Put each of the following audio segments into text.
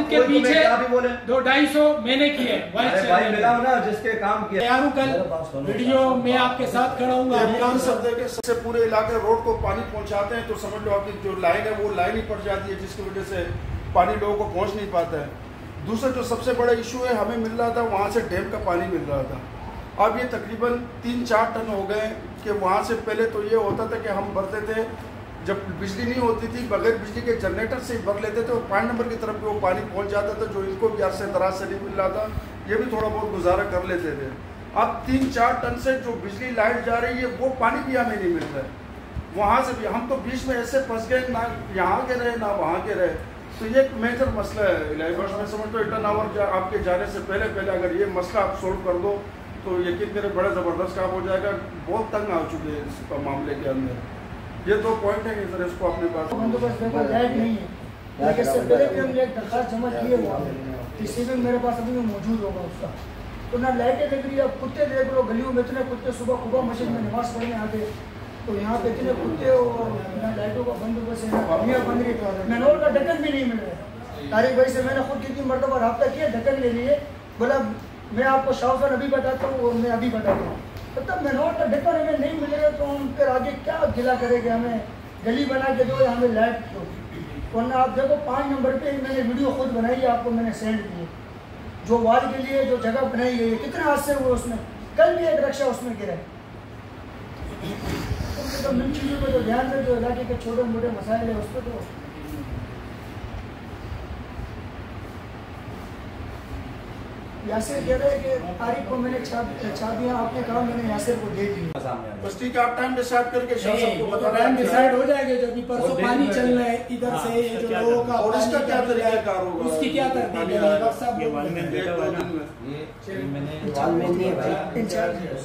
उनके पीछे 200-250 मैंने किए भाई मिलाओ ना जिसके काम किया। यार कल वीडियो में आपके साथ खड़ा हूँ। काम सब देखे सबसे पूरे इलाके रोड को पानी पहुंचाते हैं तो समझ लो आपकी जो लाइन है वो लाइन ही पड़ जाती है, जिसकी वजह से पानी लोगों को पहुंच नहीं पाता है। दूसरा जो सबसे बड़ा इशू है, हमें मिल रहा था वहाँ से डैम का पानी मिल रहा था। अब ये तकरीबन 3-4 टन हो गए कि वहाँ से पहले तो ये होता था कि हम भरते थे, जब बिजली नहीं होती थी बगैर बिजली के जनरेटर से ही भर लेते थे और 5 नंबर की तरफ भी वो पानी पहुँच जाता था, जो इनको भी आज से दराज से नहीं मिल रहा था, ये भी थोड़ा बहुत गुजारा कर लेते थे। अब 3-4 टन से जो बिजली लाइट जा रही है वो पानी भी हमें नहीं मिल रहा है। वहाँ से भी हम तो बीच में ऐसे फंस गए, ना यहाँ के रहे ना वहाँ के रहे। तो ये एक मेजर मसला है इलाही बख्श। मैं समझता हूँ टर्न ओवर आपके जाने से पहले अगर ये मसला आप सोल्व कर दो तो यकीन करें बड़ा ज़बरदस्त काम हो जाएगा। बहुत तंग आ चुके हैं इस मामले के अंदर। ये 2 पॉइंट है कि सर इसको अपने पास बंदोबस्त लाइट नहीं है, लेकिन इससे पहले भी हमने एक दरखास्त जमा किए हुआ है, रिसीविंग मेरे पास अभी भी मौजूद होगा उसका। तो ना लाइटें देख रही है, अब कुत्ते देख लो, गलियों में इतने कुत्ते, सुबह खुबा मस्जिद में नमाज पढ़ने आते, तो यहाँ पे इतने कुत्ते और ना लाइटों का बंदोबस्त है, ना बनिया बन रही है, मैनोल का ढक्कन भी नहीं मिल रहा है। तारिक भाई से मैंने खुद कितनी मरतबा रब्ता किया ढक्कन ले लिए, बोला मैं आपको शाहजहान अभी बताता हूँ और मैं अभी बताता हूँ। मतलब मैनोल का ढक्कन हमें नहीं मिल रहा तो हम फिर आगे क्या गिला करेंगे, हमें गली बना के दो या हमें लाइट दो। वरना आप देखो 5 नंबर पे मैंने वीडियो खुद बनाई है, आपको मैंने सेंड की है, जो वाल के लिए जो जगह बनाई है, कितने हादसे हुए उसमें। कल भी एक रक्षा उसमें गिरा। तो इन चीज़ों पर तो ध्यान दे, जो इलाके के छोटे मोटे मसाइल है उस पर तो यासिर कह रहे हैं कि तारीख को मैंने चाबियां आपने कहा, मैंने यासिर को दे दी। बस ठीक है, आप टाइम डिसाइड करके सबको बता टाइम डिसाइड हो जाएगा। जो भी परसों पानी चल रहा है इधर से, जो लोगों का और इसका क्या तरीका होगा, उसकी क्या तरतीब है?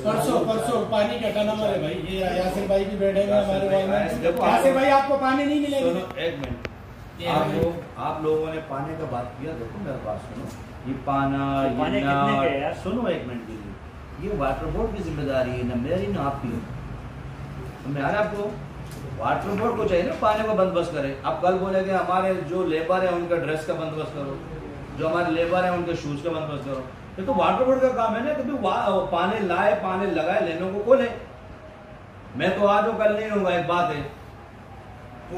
परसों पानी का नंबर है भाई, ये यासिर भाई भी बैठे हुए हमारे वाल। यासिर भाई आपको पानी नहीं मिलेगा। एक मिनट, आप लोगों ने पानी का बात किया, देखो मेरे पास सुनो, ये पाना सुनो एक मिनट के लिए, ये वाटर बोर्ड की जिम्मेदारी है, ना मेरी ना आपकी। समझ आ रहा है आपको? वाटर बोर्ड को चाहिए ना पानी का बंदोबस्त करे। अब कल बोलेंगे हमारे जो लेबर है उनका ड्रेस का बंदोबस्त करो, जो हमारे लेबर है उनके शूज का बंदोबस्त करो। ये तो वाटर बोर्ड का काम है ना, कभी पानी लाए, पानी लगाए, लेने को खोले। मैं तो आज कल नहीं होगा, एक बात है,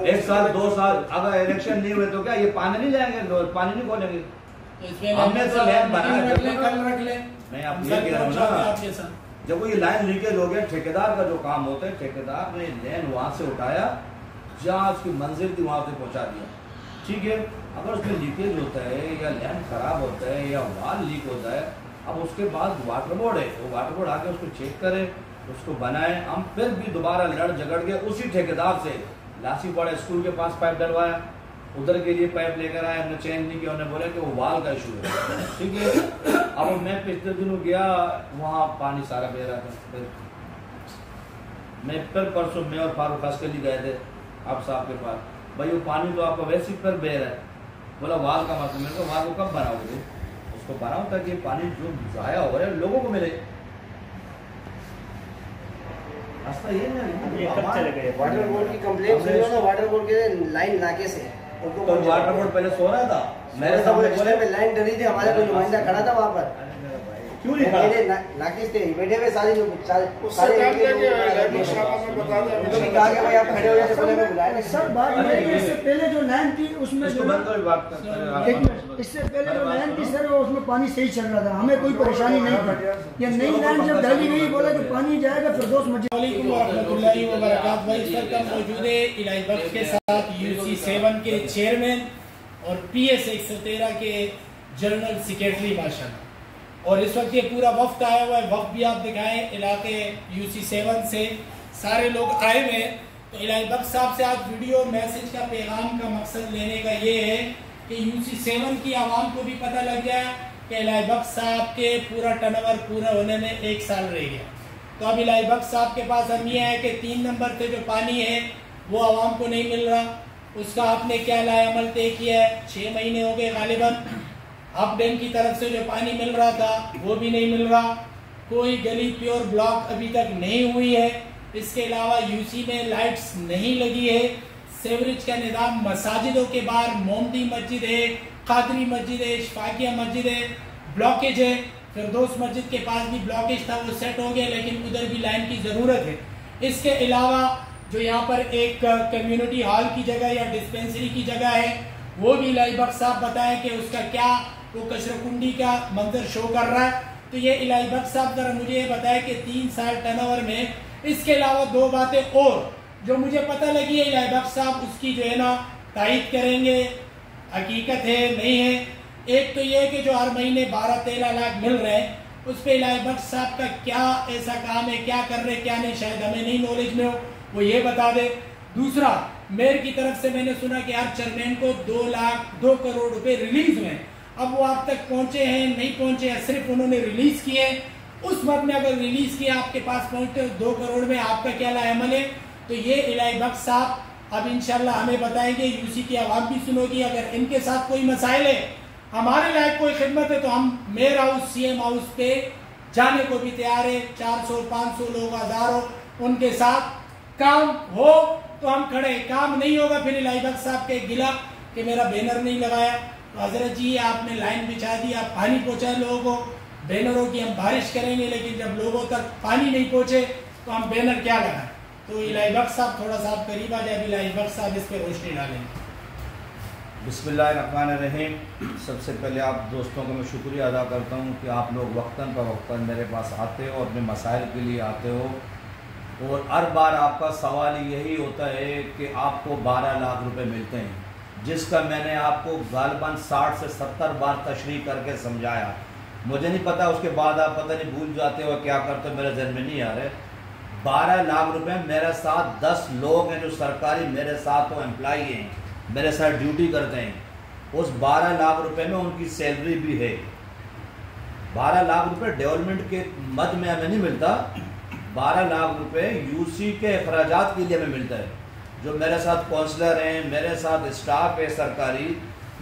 1 साल 2 साल अगर इलेक्शन नहीं हुए तो क्या ये पानी नहीं जाएंगे, पानी नहीं खोलेंगे। हमने तो लैंड बनाया, कल रख ले। नहीं आप ये कह रहे हो ना, जब वो ये लाइन लीकेज हो गया, ठेकेदार का जो काम होता है, ठेकेदार ने लाइन वहां से उठाया जहाँ उसकी मंजिल थी वहां से पहुंचा दिया, ठीक है। अगर उसमें लीकेज होता है या लाइन खराब होता है या वाल लीक होता है, अब उसके बाद वाटर बोर्ड है, वो वाटर बोर्ड आके उसको चेक करे, उसको बनाए। हम फिर भी दोबारा लड़ झगड़ के उसी ठेकेदार से लासीपाड़ा स्कूल के पास पाइप डलवाया, उधर के लिए पाइप लेकर आया, हमने चेंज नहीं किया, उन्होंने बोला कि वो वाल का इशू है, ठीक है। अब मैं पिछले दिनों गया, वहाँ पानी सारा बह रहा था। मैं फिर परसों मैं और फारूक अस्करी गए थे आप साहब के पास, भाई वो पानी तो आपका वैसे ही फिर बह रहा है। बोला वाल का मतलब, मैंने कहा वाल को कब बनाओगे? उसको बनाओ ताकि पानी जो जाया हो रहा है लोगों को मिले। ये कब चले गए? वाटर बोर्ड की कंप्लेंट सुनो ना, वाटर बोर्ड के लाइन नाके से, तो वाटर बोर्ड पहले सो रहा था, मेरे सामने बोले पे लाइन डली थी, हमारा कोई नुमाइंदा खड़ा था वहाँ पर, क्यों नहीं खड़ा? नाके से बैठे हुए सारे जो उससे काम किया कि बता दें, कहा कि भाई आप खड़े हो जाए, बोले मैं बुलाया नहीं। सर बात ये है कि इससे पहले जो लाइन थी उसमें इसको बंद करो बात कर। इससे पहले जो लाइन थी सर उसमें पानी सही चल रहा था, हमें कोई परेशानी नहीं थी। ये नई लाइन जब डाली गई, बोला कि पानी जाएगा फिरदौस मस्जिद। वालेकुम रहमतुल्लाहि व बरकातहू। भाई इस वक्त हम मौजूद है इलाही बख्श के साथ, UC7 के चेयरमैन और PS 113 के जनरल सेक्रेटरी माशाल्लाह। और इस वक्त ये पूरा वफ्द आया हुआ है, वफ्द भी आप दिखाएं इलाके UC7 से सारे लोग आए हुए हैं। तो इलाही बख्श साहब से आज वीडियो मैसेज का पैगाम का मकसद लेने का ये है कि UC7 की आवाम को भी पता लग जाए कि इलाही बख्श साहब के पूरा टर्नओवर पूरा होने में 1 साल रह गया। तो अब इलाही बख्श साहब के पास हम ये है कि 3 नंबर से जो पानी है वो आवाम को नहीं मिल रहा, उसका आपने क्या लाएअमल तय किया है? 6 महीने हो गए गालिबन। अप डैम की तरफ से जो पानी मिल रहा था वो भी नहीं मिल रहा, कोई गली प्योर ब्लॉक अभी तक नहीं हुई है। इसके अलावा UC में लाइट्स नहीं लगी है, सेवरेज का निज़ाम मसाजिदों के बाहर मोमदी मस्जिद है, कादरी मस्जिद है, इशफाकिया मस्जिद है, ब्लॉकेज है। फिरदौस मस्जिद के पास भी ब्लॉकेज था, वो सेट हो गया, लेकिन उधर भी लाइन की ज़रूरत है। इसके अलावा जो यहाँ पर एक कम्युनिटी हॉल की जगह या डिस्पेंसरी की जगह है, वो भी इलाही बख्श साहब बताएं कि उसका क्या वो कचराकुंडी का मंजर शो कर रहा है। तो ये इलाही बख्श साहब जरा मुझे ये बताया कि 3 साल टर्नओवर में इसके अलावा 2 बातें और जो मुझे पता लगी है, इलाही बख्श साहब उसकी जो है ना तायीद करेंगे, हकीकत है नहीं है। एक तो ये है कि जो हर महीने 12-13 लाख मिल रहे हैं, उस पर इलाही बख्श साहब का क्या ऐसा काम है, क्या कर रहे क्या नहीं, शायद हमें नहीं नॉलेज में हो, वो ये बता दे। दूसरा, मेयर की तरफ से मैंने सुना कि हर चेयरमैन को 2 करोड़ रुपए रिलीज हुए, अब वो आप तक पहुंचे हैं नहीं पहुंचे हैं, सिर्फ उन्होंने रिलीज किए। उस वक्त में अगर रिलीज किया आपके पास पहुंचते 2 करोड़ में, आपका क्या अमल है? तो ये इलाही बख्श साहब अब इंशाल्लाह हमें बताएंगे, यूसी की आवाम भी सुनोगी। अगर इनके साथ कोई मसाइल है, हमारे लायक कोई खिदमत है, तो हम मेयर हाउस, सीएम हाउस पे जाने को भी तैयार है। 400-500 लोग, 1000 हो, उनके साथ काम हो तो हम खड़े, काम नहीं होगा फिर इलाही बख्श साहब के गिला कि मेरा बैनर नहीं लगाया। तो हजरत जी आपने लाइन बिछा दी, आप पानी पहुंचाए लोगों को, बैनरों की हम बारिश करेंगे, लेकिन जब लोगों तक पानी नहीं पहुंचे तो हम बैनर क्या लगाएं? तो इलाही बख्श साहब थोड़ा सा आप करीब आ जाए, इलाही बख्श साहब इस पर रोशनी डालेंगे। बिस्मिल्लाहिर्रहमानिर्रहीम। सबसे पहले आप दोस्तों को मैं शुक्रिया अदा करता हूँ कि आप लोग वक्तन पर वक्तन मेरे पास आते हो, अपने मसाइल के लिए आते हो, और हर बार आपका सवाल यही होता है कि आपको 12 लाख रुपए मिलते हैं, जिसका मैंने आपको गालबन 60 से 70 बार तशरीह करके समझाया। मुझे नहीं पता उसके बाद आप पता नहीं भूल जाते हो क्या करते हो, मेरे जहन में नहीं आ रहे। 12 लाख रुपए मेरे साथ 10 लोग हैं जो सरकारी मेरे साथ तो एम्प्लॉई हैं, मेरे साथ ड्यूटी करते हैं, उस 12 लाख रुपए में उनकी सैलरी भी है। 12 लाख रुपए डेवलपमेंट के मद में हमें नहीं मिलता, 12 लाख रुपए यूसी के अखराजात के लिए हमें मिलता है। जो मेरे साथ काउंसलर हैं, मेरे साथ स्टाफ है सरकारी,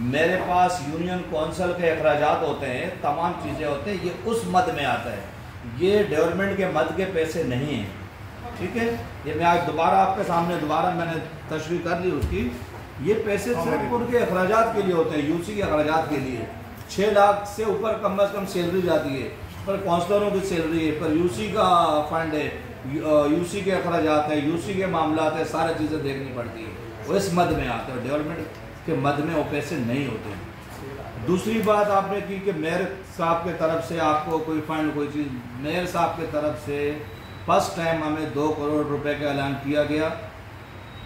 मेरे पास यूनियन काउंसिल के अखराजात होते हैं, तमाम चीज़ें होते हैं, ये उस मद में आता है, ये डेवलपमेंट के मद के पैसे नहीं हैं। ठीक है, ये मैं आज दोबारा आपके सामने मैंने तशरीह कर ली उसकी। ये पैसे सिर्फ उनके अखराजात के लिए होते हैं, यूसी के अखराजात के लिए। 6 लाख से ऊपर कम अज़ कम सैलरी जाती है, पर काउंसलरों की सैलरी है, पर यूसी का फंड है, यूसी के अखराजात है, यूसी के मामला है, सारी चीज़ें देखनी पड़ती है, वो इस मद में आते हैं। डेवलपमेंट के मद में वो पैसे नहीं होते। दूसरी बात आपने की कि मेयर साहब के तरफ से आपको कोई फंड कोई चीज़, मेयर साहब के तरफ से फर्स्ट टाइम हमें 2 करोड़ रुपए का ऐलान किया गया।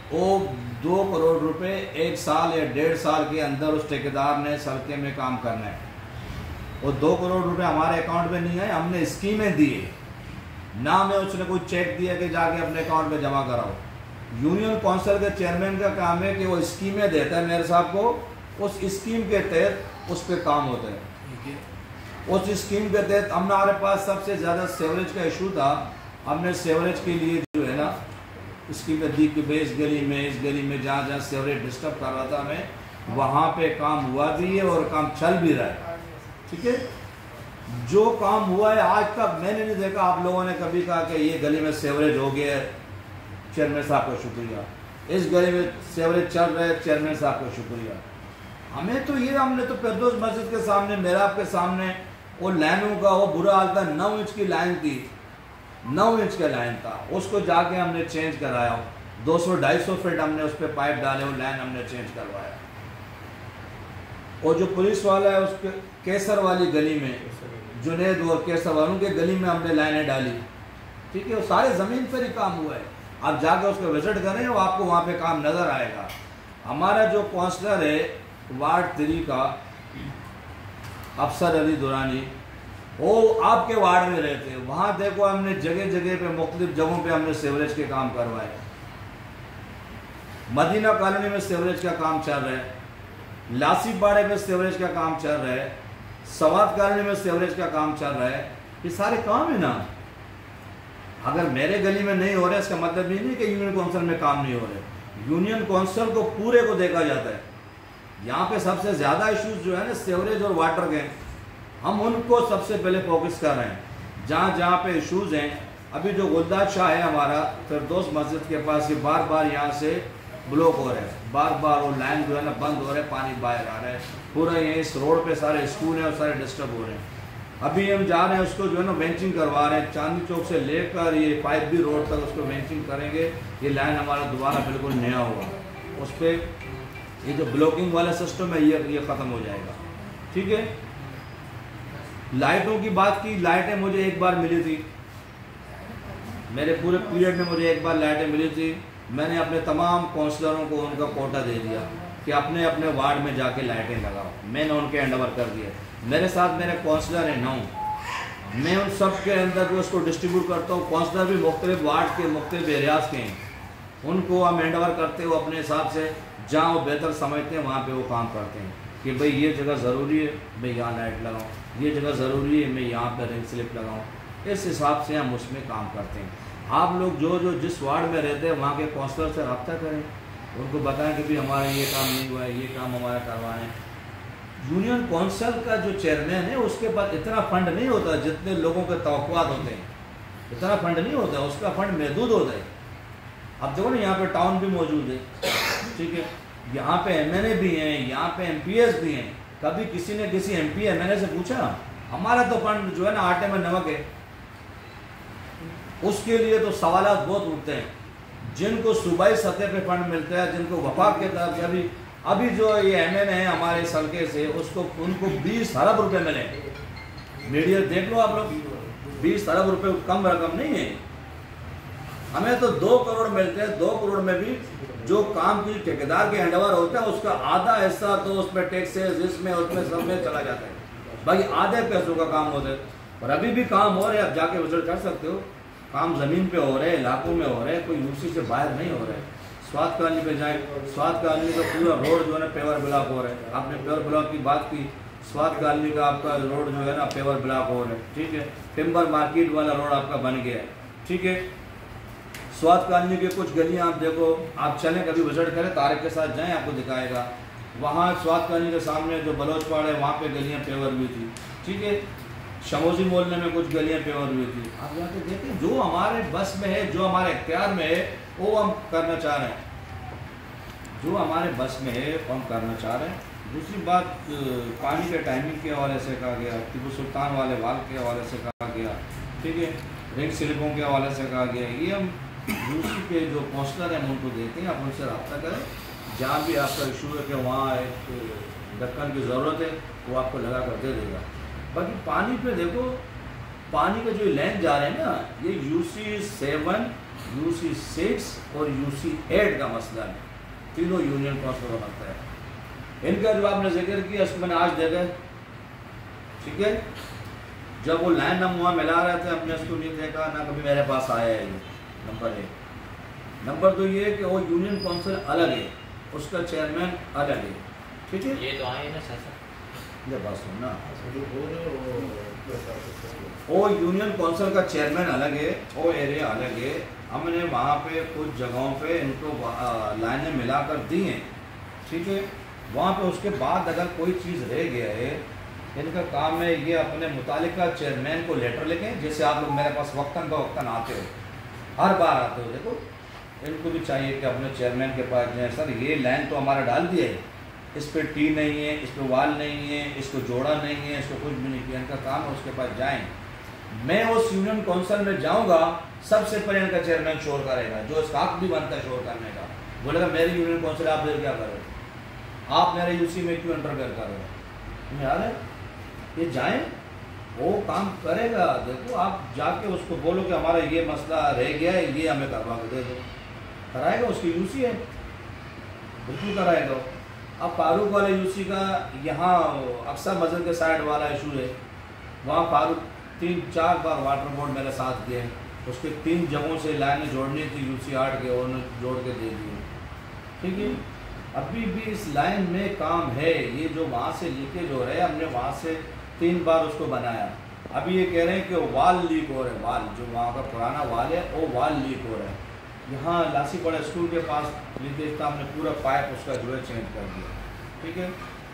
वो 2 करोड़ रुपए 1 साल या 1.5 साल के अंदर उस ठेकेदार ने सड़कें में काम करना है। वो 2 करोड़ रुपए हमारे अकाउंट में नहीं आए, हमने स्कीमें दी ना, हमें उसने कोई चेक दिया कि जाके अपने अकाउंट में जमा कराओ। यूनियन काउंसिल के चेयरमैन का काम है कि वो स्कीमें देता है मेयर साहब को, उस स्कीम के तहत उस पर काम होता है। उस स्कीम के तहत हमारे पास सबसे ज़्यादा सेवरेज का इशू था, हमने सेवरेज के लिए जो है ना स्कीमें दी कि इस गली में जहाँ जहाँ सेवरेज डिस्टर्ब कर रहा था हमें, वहाँ पे काम हुआ भी है और काम चल भी रहा है। ठीक है, जो काम हुआ है आज तक मैंने नहीं देखा आप लोगों ने कभी कहा कि ये गली में सेवरेज हो गया है, चेयरमैन साहब को शुक्रिया। इस गली में सेवरेज चल रहा है, चेयरमैन साहब को शुक्रिया। हमें तो ये, हमने तो फिरदौस मस्जिद के सामने, मेहराब के सामने वो लाइनों का वो बुरा हाल था, 9 इंच की लाइन थी, 9 इंच का लाइन था, उसको जाके हमने चेंज कराया। 200-250 फीट हमने उस पर पाइप डाले, वो लाइन हमने चेंज करवाया। और जो पुलिस वाला है उसके केसर वाली गली में, जुनेद और केसर वालों के गली में हमने लाइनें डाली। ठीक है, वो सारे ज़मीन पर ही काम हुआ है, आप जाकर उसको विजिट करें और आपको वहाँ पे काम नज़र आएगा। हमारा जो काउंसलर है वार्ड 3 का अफसर अली दुरानी, वो आपके वार्ड में रहते हैं, वहाँ देखो हमने जगह जगह पे मुख्तलिफ जगहों पे हमने सेवरेज के काम करवाए। मदीना कॉलोनी में सेवरेज का काम चल रहा है, लासी बाड़े में सेवरेज का काम चल रहा है, सवाद कॉलोनी में सेवरेज का काम चल रहा है। ये सारे काम है ना, अगर मेरे गली में नहीं हो रहा है इसका मतलब ये नहीं कि यूनियन काउंसिल में काम नहीं हो रहे। यूनियन काउंसिल को पूरे को देखा जाता है। यहाँ पे सबसे ज़्यादा इश्यूज जो है ना सेवरेज और वाटर के, हम उनको सबसे पहले फोकस कर रहे हैं। जहाँ जहाँ पे इश्यूज हैं, अभी जो गुलदार शाह है हमारा फिरदौस मस्जिद के पास, ये बार बार यहाँ से ब्लॉक हो रहे हैं, बार बार वो लाइन जो है ना बंद हो रहे हैं, पानी बाहर आ रहा है पूरा। ये इस रोड पे सारे स्कूल हैं और सारे डिस्टर्ब हो रहे हैं। अभी हम जा रहे हैं उसको जो है ना वेंचिंग करवा रहे हैं, चांदनी चौक से लेकर ये 5B रोड तक उसको वेंचिंग करेंगे। ये लाइन हमारा दोबारा बिल्कुल नया होगा, उस पर ये जो ब्लॉकिंग वाला सिस्टम है ये ख़त्म हो जाएगा। ठीक है, लाइटों की बात की, लाइटें मुझे एक बार मिली थी, मेरे पूरे पीरियड में मुझे एक बार लाइटें मिली थी। मैंने अपने तमाम काउंसलरों को उनका कोटा दे दिया कि अपने अपने वार्ड में जाके लाइटें लगाओ। मैंने उनके हैंड ओवर कर दिए। मेरे साथ मेरे काउंसलर हैं 9, मैं उन सब के अंदर जो उसको डिस्ट्रीब्यूट करता हूँ। काउंसलर भी मुख्तलिफ वार्ड के मुख्तलिफ एरियाज़ के हैं, उनको हम हैंड ओवर करते हो अपने हिसाब से, जहाँ वो बेहतर समझते हैं वहाँ पे वो काम करते हैं कि भाई ये जगह ज़रूरी है, मैं यहाँ लाइट लगाऊँ, ये जगह ज़रूरी है, मैं यहाँ पर रिंग स्लिप लगाऊँ। इस हिसाब से हम उसमें काम करते हैं। आप लोग जो जिस वार्ड में रहते हैं वहाँ के काउंसलर से रब्ता करें, उनको बताएं कि भी हमारा ये काम नहीं हुआ है, ये काम हमारा करवाएं। यूनियन काउंसिल का जो चेयरमैन है उसके पास इतना फंड नहीं होता जितने लोगों के तवक्कुआत होते हैं, इतना फंड नहीं होता, उसका फंड महदूद होता है। अब देखो ना, यहाँ पे टाउन भी मौजूद है, ठीक है, यहाँ पे MNA भी हैं, यहाँ पे MPS भी हैं। कभी किसी ने किसी MP MNA से पूछा हमारा तो फंड जो है ना आटे में नमक है? उसके लिए तो सवालात बहुत उठते हैं। जिनको सूबाई सतह पे फंड मिलता है, जिनको वफाक के तरफ से अभी जो ये MNA है हमारे हल्के से, उसको उनको 20 अरब रुपए मिले। मीडिया देख लो आप लोग, 20 अरब रुपए कम रकम नहीं है। हमें तो 2 करोड़ मिलते हैं। 2 करोड़ में भी जो काम की ठेकेदार के हैंडओवर होता है उसका आधा हिस्सा तो उसमें टैक्सेस, इसमें उसमें सब में चला जाता है, बाकी आधे पैसों का काम होता है। और अभी भी काम हो रहे हैं, आप जाके विजिट कर सकते हो। काम ज़मीन पे हो रहे हैं, इलाकों में हो रहे हैं, कोई यूसी से बाहर नहीं हो रहे हैं। स्वाद कॉलोनी पे जाए, स्वाद कॉलोनी का पूरा रोड जो है ना पेवर ब्लॉक हो रहा है। आपने पेवर ब्लॉक की बात की, स्वाद कॉलोनी का आपका रोड जो है ना पेवर ब्लॉक हो रहा है, ठीक है। टिम्बर मार्केट वाला रोड आपका बन गया है, ठीक है। स्वाद कॉलोनी की कुछ गलियां आप देखो, आप चलें कभी विजिट करें, तारिक के साथ जाएं, आपको दिखाएगा। वहाँ स्वाद कॉलोनी के सामने जो बलोचपाड़ है वहाँ पे गलियाँ पेवर हुई थी, ठीक है। शमोजी मोहल्ले में कुछ गलियाँ पेवर हुई थी। आप जाके देखें, जो हमारे बस में है, जो हमारे इख्तियार में है, वो हम करना चाह रहे हैं। जो हमारे बस में है वो हम करना चाह रहे हैं। दूसरी बात, पानी के टाइमिंग के हवाले से कहा गया, टीपू सुल्तान वाले वाल के हवाले से कहा गया, ठीक है, रिंग स्लिपों के हवाले से कहा गया। ये हम यूसी के जो काउंसलर हैं उनको देते हैं, आप उनसे रब्ता करें। जहाँ भी आपका इशू है कि वहाँ एक ढक्कन की ज़रूरत है, वो आपको लगा कर दे देगा। बाकी पानी पे देखो, पानी का जो लाइन जा रहे हैं ना, ये UC 7, UC 6 और UC 8 का मसला है। तीनों यूनियन काउंसिल का मसला है। इनका जो आपने जिक्र किया उसको मैंने आज देखा, ठीक है। जब वो लाइन हम वहाँ मिला रहे थे, हमने उसको नहीं देखा, ना कभी मेरे पास आया है ये। नंबर 1। नंबर 2 ये कि वो यूनियन काउंसिल अलग है, उसका चेयरमैन अलग है, ठीक है। ये तो आए ना सर, ये बात सुनना, वो यूनियन काउंसिल का चेयरमैन अलग है, वो एरिया अलग है। हमने वहाँ पे कुछ जगहों पे इनको लाइनें मिलाकर दी हैं, ठीक है। वहाँ पे उसके बाद अगर कोई चीज़ रह गया है, इनका काम है ये अपने मुतालिका चेयरमैन को लेटर लिखें। जैसे आप लोग मेरे पास वक्तन का वक्तन आते हो, हर बार आते हो, देखो इनको भी चाहिए कि अपने चेयरमैन के पास जाए, सर ये लाइन तो हमारा डाल दिया है, इस पर टी नहीं है, इस पर वाल नहीं है, इसको जोड़ा नहीं है, इसको कुछ भी नहीं किया। इनका काम है उसके पास जाएं। मैं उस यूनियन काउंसिल में जाऊंगा, सबसे पहले इनका चेयरमैन शोर करेगा, जो इसका हक भी बनता है शोर करने का। बोलेगा मेरी यूनियन काउंसिल आप क्या करो, आप मेरे यूसी में क्यों इंटरफेयर कर रहे हो? तुम्हें याद है? ये जाएं, वो काम करेगा। देखो आप जाके उसको बोलो कि हमारा ये मसला रह गया है, ये हमें करवा के दे दो, कराएगा। उसकी यूसी है, बिल्कुल कराएगा। अब फारूक वाले यूसी का यहाँ अक्सर मस्जिद के साइड वाला इशू है, वहाँ फारूक 3-4 बार वाटर बोर्ड मेरे साथ गए, उसके 3 जगहों से लाइनें जोड़नी थी UC 8 के, उन्होंने जोड़ के दे दिए, ठीक है। अभी भी इस लाइन में काम है। ये जो वहाँ से लीकेज हो रहा है, हमने वहाँ से 3 बार उसको बनाया। अभी ये कह रहे हैं कि वाल लीक हो रहा है, वाल जो वहाँ का पुराना वाल है वो वाल लीक हो रहा है। यहाँ लासीपड़ा स्कूल के पास लीकेज था, हमने पूरा पाइप उसका जो है चेंज कर दिया, ठीक है।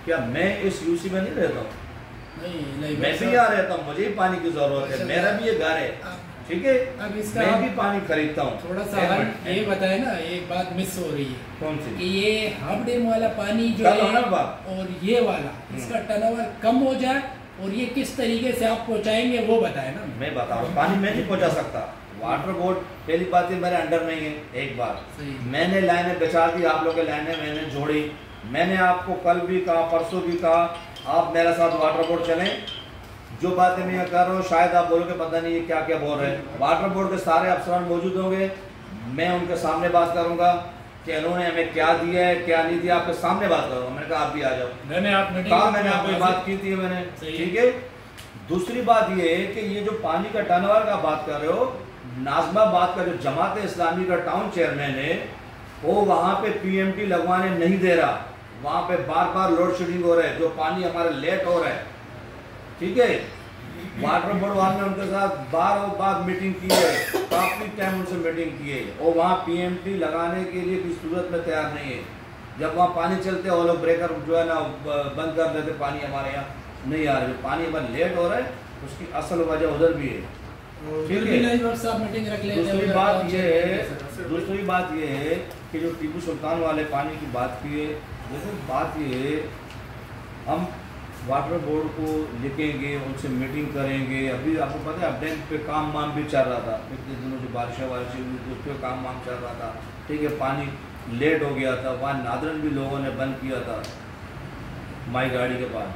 क्या मैं इस यूसी में नहीं रहता हूँ? नहीं, मैं भी यहाँ रहता हूँ, मुझे ही पानी की ज़रूरत है, मेरा भी ये घर है, ठीक है। अब इसका मैं भी पानी खरीदता हूँ। थोड़ा सा ये बताए ना, एक बात मिस हो रही है। कौन सी? कि ये हाफ डैम वाला पानी जो है और ये वाला, इसका टर्नओवर कम हो जाए और ये किस तरीके से आप पहुंचाएंगे वो बताए ना। मैं बता रहा हूँ, पानी मैं नहीं पहुंचा सकता। वाटर बोर्ड पहली बात है मेरे अंडर नहीं है। एक बार मैंने लाइनें बिछा दी, आप लोग की लाइनें मैंने जोड़ी। मैंने आपको कल भी कहा, परसों भी कहा, आप मेरे साथ वाटर बोर्ड चलें। जो बातें मैं कर रहा हूँ शायद आप बोलोगे पता नहीं ये क्या क्या बोल रहे हैं। वाटर बोर्ड के सारे अफसरान मौजूद होंगे, मैं उनके सामने बात करूंगा कि इन्होंने हमें क्या दिया है क्या नहीं दिया, आपके सामने बात करूंगा। मैंने कहा आप भी आ जाओ। मैंने आपको बात की थी मैंने, ठीक है। दूसरी बात ये है कि ये जो पानी का टर्नओवर का बात कर रहे हो, नाज़िमाबाद का जो जमात इस्लामी का टाउन चेयरमैन है वो वहाँ पे PMT लगवाने नहीं दे रहा। वहाँ पे बार बार लोड शेडिंग हो रहा है, जो पानी हमारे लेट हो रहा है, ठीक है। वाटर बोर्ड वाले ने उनके साथ बार मीटिंग की है, काफी टाइम उनसे मीटिंग की है और वहाँ PMT लगाने के लिए किसी सूरत में तैयार नहीं है। जब वहाँ पानी चलते हैं वो लोग ब्रेकर जो है ना बंद कर देते, पानी हमारे यहाँ नहीं आ रहा है। पानी हमारा लेट हो रहा है, उसकी असल वजह उधर भी है, ठीक है। दूसरी बात ये है कि जो टीपू सुल्तान वाले पानी की बात की है, जैसे बात ये है हम वाटर बोर्ड को लिखेंगे, उनसे मीटिंग करेंगे। अभी आपको पता है अपडेट पे काम वाम भी चल रहा था, पिछले दिनों जो बारिशें हुई उस पर काम वाम चल रहा था, ठीक है। पानी लेट हो गया था, वहाँ नादरन भी लोगों ने बंद किया था माई गाड़ी के पास।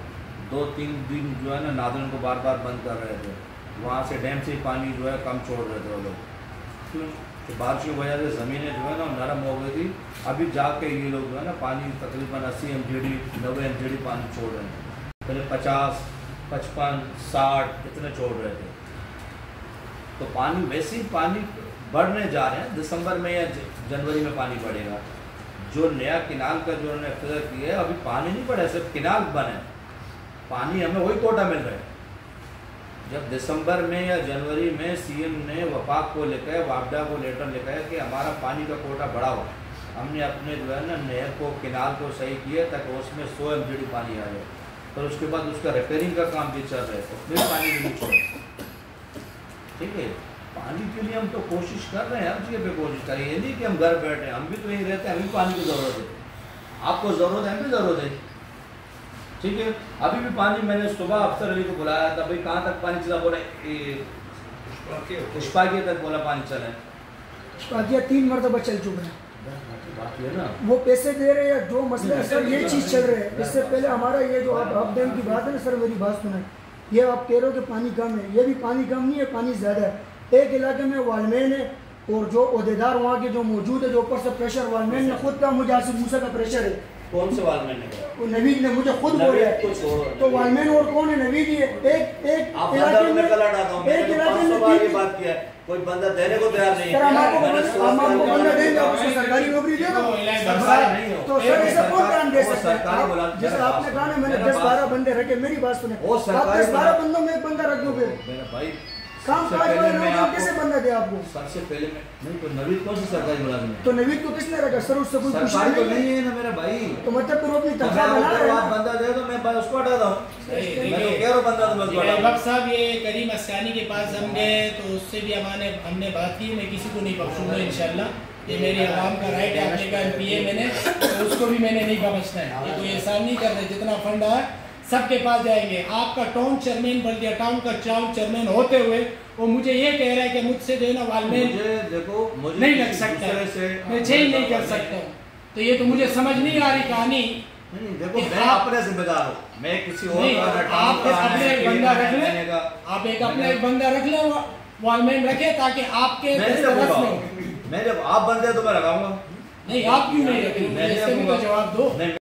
2-3 दिन जो है ना नादरन को बार बार बंद कर रहे थे, वहाँ से डैम से पानी जो है कम छोड़ रहे थे वो लोग, क्यों? तो बारिश की वजह से ज़मीनें जो है ना नरम हो गई थी। अभी जाके ये लोग जो है ना पानी तकरीबन 80 MGD 90 MGD पानी छोड़ रहे हैं। पहले 50, 55, 60 इतने छोड़ रहे थे। तो पानी वैसे ही पानी बढ़ने जा रहे हैं। दिसंबर में या जनवरी में पानी बढ़ेगा। जो नया किनाल का जो उन्होंने फिक्र किया है, अभी पानी नहीं बढ़ा, सिर्फ किनाल बने, पानी हमें वही कोटा मिल रहा है। जब दिसंबर में या जनवरी में CM ने वफाक को लिखा है, वापडा को लेटर लिखा है कि हमारा पानी का कोटा बढ़ा हो, हमने अपने जो है ना नहर को किनाल को सही किया ताकि उसमें 100 MGD पानी आ जाए। और उसके बाद उसका रिपेयरिंग का काम भी चल रहा है, तो फिर पानी नहीं छोड़े, ठीक है। पानी के लिए हम तो कोशिश कर रहे हैं, हर जगह पे कोशिश करें। ये नहीं कि हम घर बैठे हैं, हम भी तो यहीं रहते हैं, हमें पानी की ज़रूरत है, आपको ज़रूरत है, हमें ज़रूरत है, ठीक है। अभी भी पानी मैंने सुबह अफसर अली को बुलाया था, भाई कहाँ तक पानी चला, बोला पुष्पागिया तक बोला पानी चला है। पुष्पागिया 3 मरतबा चल चुका है। बात है ना, वो पैसे दे रहे हैं, जो मसला है सर ये चीज़ चल रही है। इससे पहले हमारा ये जो आप डैम की बात है ना सर, मेरी बात सुनाए। ये आप कह रहे हो कि पानी कम है, ये भी पानी कम नहीं है, पानी ज़्यादा है। एक इलाके में वालमैन है और जो ओहदेदार वहाँ के जो मौजूद है, जो ऊपर से प्रेशर वालमैन ने खुद का, मुझे आसिफ मूसा का प्रेशर है। कौन से वालमैन ने कहा? नवीद ने मुझे खुद बोला है। तो वालमैन और कौन है? नवीद ही है। एक इलाके में बात किया, कोई बंदा देने को तैयार नहीं है। हम आपको बंदा देंगे, उसको सरकारी नौकरी दे दो। तो सर ऐसा कौन काम दे सकता है? जैसे आपने कहा ना मैंने 10-12 बंदे रखे, मेरी बात सुने, आप 10-12 बंदों में एक बंदा रख दो, फिर मेरा भाई काम काज वाले कैसे बंदा दे आपको? सबसे पहले मैं नहीं, तो नवीद कौन सी सरकारी मुलाजिम है? तो नवीद को किसने रखा सर? उससे कोई पूछा नहीं है ना मेरा भाई। तो मतलब फिर वो अपनी तनख्वाह बना रहे हैं। आप बंदा दे दो, मैं उसको हटा दूं। मैं तो कह रहा हूं बंदा तो बस वक्त साहब, ये करीम अस्कानी के पास हम गए तो उससे भी हमने बात की। मैं किसी को नहीं बख्शूंगा इंशाल्लाह, ये मेरी आवाम का राइट है। आपने कहा MPA मैंने, तो उसको भी मैंने नहीं बख्शना है। ये कोई एहसान नहीं कर रहे, जितना फंड आया सबके पास जाएंगे। आपका टाउन चेयरमैन बल्दिया टाउन का चेयरमैन होते हुए वो मुझे ये कह रहा है कि मुझसे जो है ना वालमैन मुझे नहीं लग सकता, मैं चेंज नहीं कर सकता हूँ। तो ये तो मुझे समझ नहीं आ रही कहानी। नहीं, देखो मैं अपने जिम्मेदार हूँ, मैं किसी और आप अपने एक बंदा रख लें, आप एक अपना एक बंदा रख लें, वालमैन रखे, ताकि आपके मैं जब आप बंदे तो मैं लगाऊंगा। नहीं, आप क्यों नहीं रखेंगे? इसका भी तो जवाब दो।